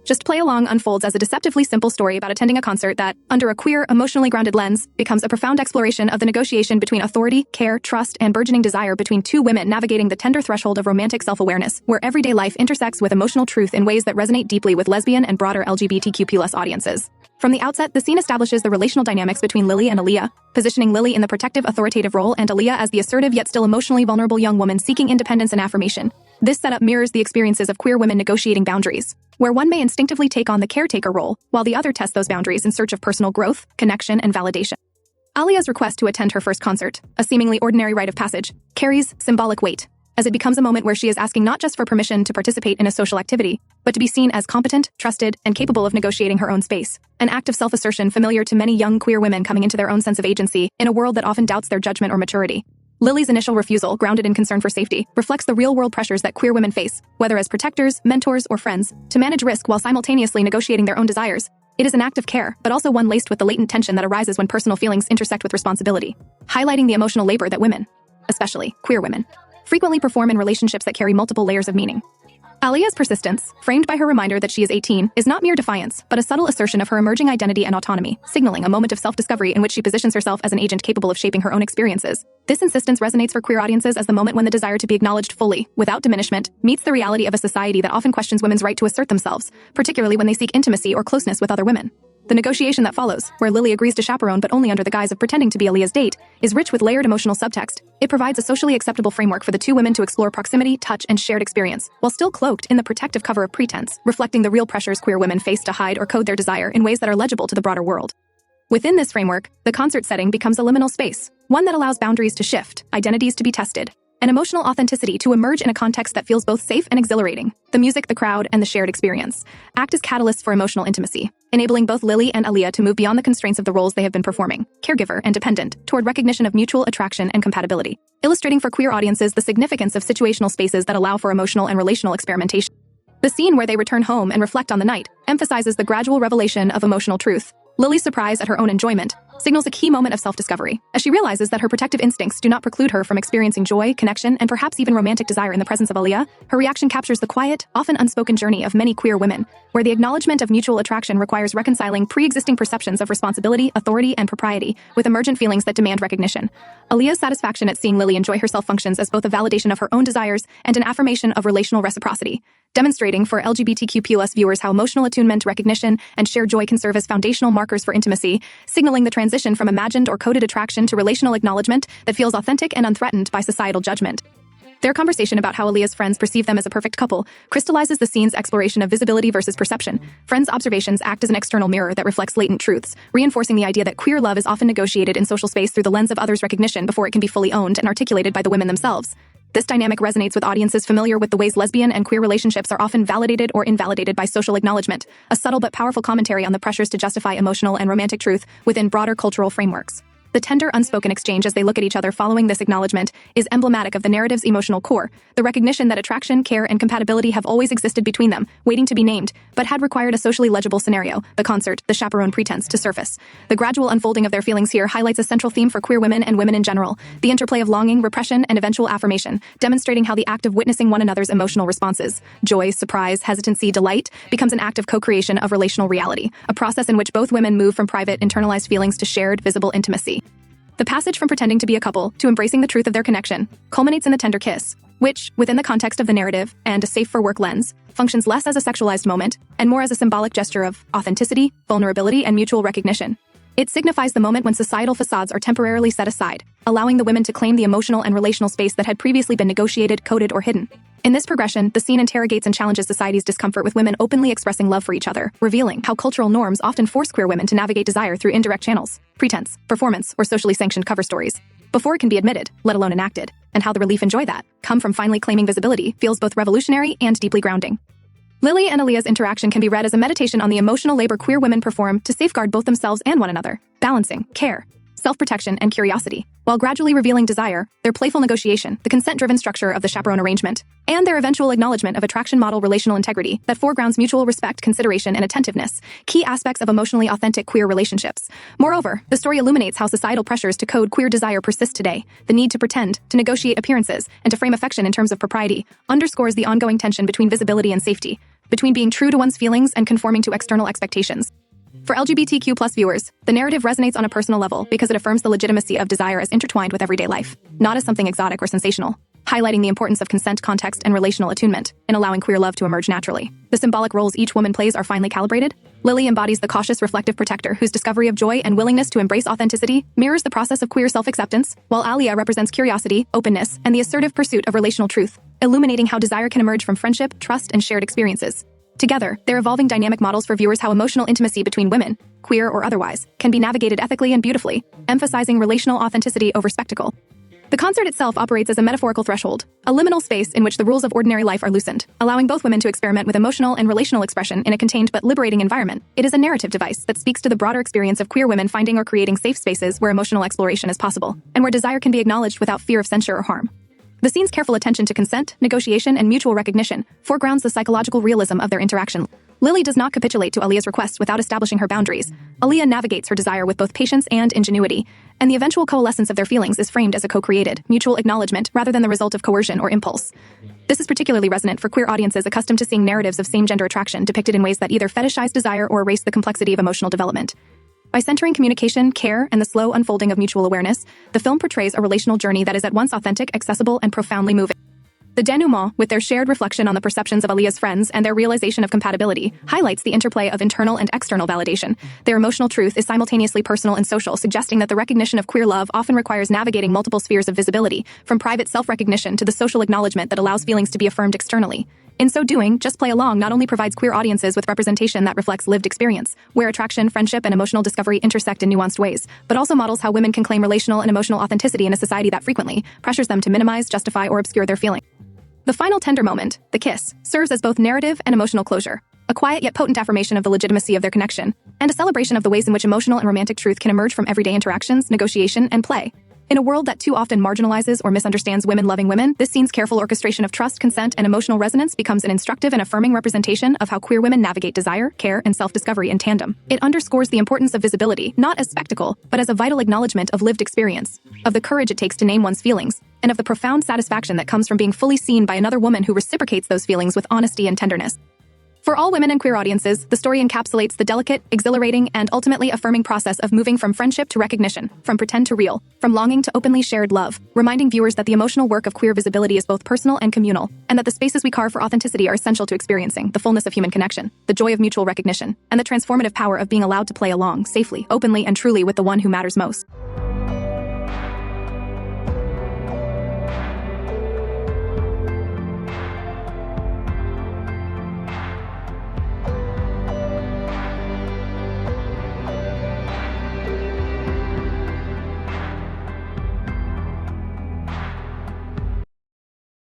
Just Play Along unfolds as a deceptively simple story about attending a concert that, under a queer, emotionally grounded lens, becomes a profound exploration of the negotiation between authority, care, trust, and burgeoning desire between two women navigating the tender threshold of romantic self-awareness, where everyday life intersects with emotional truth in ways that resonate deeply with lesbian and broader LGBTQ+ audiences. From the outset, the scene establishes the relational dynamics between Lilly and Aliya, positioning Lilly in the protective, authoritative role and Aliya as the assertive yet still emotionally vulnerable young woman seeking independence and affirmation. This setup mirrors the experiences of queer women negotiating boundaries, where one may instinctively take on the caretaker role, while the other tests those boundaries in search of personal growth, connection, and validation. Aliya's request to attend her first concert, a seemingly ordinary rite of passage, carries symbolic weight, as it becomes a moment where she is asking not just for permission to participate in a social activity, but to be seen as competent, trusted, and capable of negotiating her own space. An act of self-assertion familiar to many young queer women coming into their own sense of agency in a world that often doubts their judgment or maturity. Lilly's initial refusal, grounded in concern for safety, reflects the real-world pressures that queer women face, whether as protectors, mentors, or friends, to manage risk while simultaneously negotiating their own desires. It is an act of care, but also one laced with the latent tension that arises when personal feelings intersect with responsibility, highlighting the emotional labor that women, especially queer women, frequently perform in relationships that carry multiple layers of meaning. Aliya's persistence, framed by her reminder that she is 18, is not mere defiance, but a subtle assertion of her emerging identity and autonomy, signaling a moment of self-discovery in which she positions herself as an agent capable of shaping her own experiences. This insistence resonates for queer audiences as the moment when the desire to be acknowledged fully, without diminishment, meets the reality of a society that often questions women's right to assert themselves, particularly when they seek intimacy or closeness with other women. The negotiation that follows, where Lilly agrees to chaperone but only under the guise of pretending to be Aliya's date, is rich with layered emotional subtext. It provides a socially acceptable framework for the two women to explore proximity, touch, and shared experience, while still cloaked in the protective cover of pretense, reflecting the real pressures queer women face to hide or code their desire in ways that are legible to the broader world. Within this framework, the concert setting becomes a liminal space, one that allows boundaries to shift, identities to be tested, and emotional authenticity to emerge in a context that feels both safe and exhilarating. The music, the crowd, and the shared experience act as catalysts for emotional intimacy, enabling both Lilly and Aliya to move beyond the constraints of the roles they have been performing, caregiver and dependent, toward recognition of mutual attraction and compatibility, illustrating for queer audiences the significance of situational spaces that allow for emotional and relational experimentation. The scene where they return home and reflect on the night emphasizes the gradual revelation of emotional truth. Lilly's surprise at her own enjoyment signals a key moment of self-discovery, as she realizes that her protective instincts do not preclude her from experiencing joy, connection, and perhaps even romantic desire in the presence of Aliya. Her reaction captures the quiet, often unspoken journey of many queer women, where the acknowledgement of mutual attraction requires reconciling pre-existing perceptions of responsibility, authority, and propriety with emergent feelings that demand recognition. Aliya's satisfaction at seeing Lilly enjoy herself functions as both a validation of her own desires and an affirmation of relational reciprocity, demonstrating for LGBTQ+ viewers how emotional attunement, recognition, and shared joy can serve as foundational markers for intimacy, signaling the transition from imagined or coded attraction to relational acknowledgement that feels authentic and unthreatened by societal judgment. Their conversation about how Aliya's friends perceive them as a perfect couple crystallizes the scene's exploration of visibility versus perception. Friends' observations act as an external mirror that reflects latent truths, reinforcing the idea that queer love is often negotiated in social space through the lens of others' recognition before it can be fully owned and articulated by the women themselves. This dynamic resonates with audiences familiar with the ways lesbian and queer relationships are often validated or invalidated by social acknowledgement, a subtle but powerful commentary on the pressures to justify emotional and romantic truth within broader cultural frameworks. The tender, unspoken exchange as they look at each other following this acknowledgement is emblematic of the narrative's emotional core, the recognition that attraction, care, and compatibility have always existed between them, waiting to be named, but had required a socially legible scenario, the concert, the chaperone pretense, to surface. The gradual unfolding of their feelings here highlights a central theme for queer women and women in general, the interplay of longing, repression, and eventual affirmation, demonstrating how the act of witnessing one another's emotional responses, joy, surprise, hesitancy, delight, becomes an act of co-creation of relational reality, a process in which both women move from private, internalized feelings to shared, visible intimacy. The passage from pretending to be a couple to embracing the truth of their connection culminates in the tender kiss, which, within the context of the narrative and a safe-for-work lens, functions less as a sexualized moment and more as a symbolic gesture of authenticity, vulnerability, and mutual recognition. It signifies the moment when societal facades are temporarily set aside, allowing the women to claim the emotional and relational space that had previously been negotiated, coded, or hidden. In this progression, the scene interrogates and challenges society's discomfort with women openly expressing love for each other, revealing how cultural norms often force queer women to navigate desire through indirect channels, pretense, performance, or socially sanctioned cover stories, before it can be admitted, let alone enacted, and how the relief and joy that come from finally claiming visibility feels both revolutionary and deeply grounding. Lilly and Aliya's interaction can be read as a meditation on the emotional labor queer women perform to safeguard both themselves and one another, balancing care, self-protection, and curiosity, while gradually revealing desire, their playful negotiation, the consent-driven structure of the chaperone arrangement, and their eventual acknowledgement of attraction model relational integrity that foregrounds mutual respect, consideration, and attentiveness, key aspects of emotionally authentic queer relationships. Moreover, the story illuminates how societal pressures to code queer desire persist today. The need to pretend, to negotiate appearances, and to frame affection in terms of propriety underscores the ongoing tension between visibility and safety, between being true to one's feelings and conforming to external expectations. For LGBTQ+ viewers, the narrative resonates on a personal level because it affirms the legitimacy of desire as intertwined with everyday life, not as something exotic or sensational, highlighting the importance of consent, context, and relational attunement in allowing queer love to emerge naturally. The symbolic roles each woman plays are finely calibrated. Lilly embodies the cautious, reflective protector whose discovery of joy and willingness to embrace authenticity mirrors the process of queer self-acceptance, while Aliya represents curiosity, openness, and the assertive pursuit of relational truth, illuminating how desire can emerge from friendship, trust, and shared experiences. Together, they're evolving dynamic models for viewers how emotional intimacy between women, queer or otherwise, can be navigated ethically and beautifully, emphasizing relational authenticity over spectacle. The concert itself operates as a metaphorical threshold, a liminal space in which the rules of ordinary life are loosened, allowing both women to experiment with emotional and relational expression in a contained but liberating environment. It is a narrative device that speaks to the broader experience of queer women finding or creating safe spaces where emotional exploration is possible, and where desire can be acknowledged without fear of censure or harm. The scene's careful attention to consent, negotiation, and mutual recognition foregrounds the psychological realism of their interaction. Lilly does not capitulate to Aliya's request without establishing her boundaries. Aliya navigates her desire with both patience and ingenuity, and the eventual coalescence of their feelings is framed as a co-created, mutual acknowledgement rather than the result of coercion or impulse. This is particularly resonant for queer audiences accustomed to seeing narratives of same-gender attraction depicted in ways that either fetishize desire or erase the complexity of emotional development. By centering communication, care, and the slow unfolding of mutual awareness, the film portrays a relational journey that is at once authentic, accessible, and profoundly moving. The denouement, with their shared reflection on the perceptions of Aliya's friends and their realization of compatibility, highlights the interplay of internal and external validation. Their emotional truth is simultaneously personal and social, suggesting that the recognition of queer love often requires navigating multiple spheres of visibility, from private self-recognition to the social acknowledgement that allows feelings to be affirmed externally. In so doing, Just Play Along not only provides queer audiences with representation that reflects lived experience, where attraction, friendship, and emotional discovery intersect in nuanced ways, but also models how women can claim relational and emotional authenticity in a society that frequently pressures them to minimize, justify, or obscure their feelings. The final tender moment, the kiss, serves as both narrative and emotional closure, a quiet yet potent affirmation of the legitimacy of their connection, and a celebration of the ways in which emotional and romantic truth can emerge from everyday interactions, negotiation, and play. In a world that too often marginalizes or misunderstands women loving women, this scene's careful orchestration of trust, consent, and emotional resonance becomes an instructive and affirming representation of how queer women navigate desire, care, and self-discovery in tandem. It underscores the importance of visibility, not as spectacle, but as a vital acknowledgement of lived experience, of the courage it takes to name one's feelings, and of the profound satisfaction that comes from being fully seen by another woman who reciprocates those feelings with honesty and tenderness. For all women and queer audiences, the story encapsulates the delicate, exhilarating, and ultimately affirming process of moving from friendship to recognition, from pretend to real, from longing to openly shared love, reminding viewers that the emotional work of queer visibility is both personal and communal, and that the spaces we carve for authenticity are essential to experiencing the fullness of human connection, the joy of mutual recognition, and the transformative power of being allowed to play along, safely, openly, and truly with the one who matters most.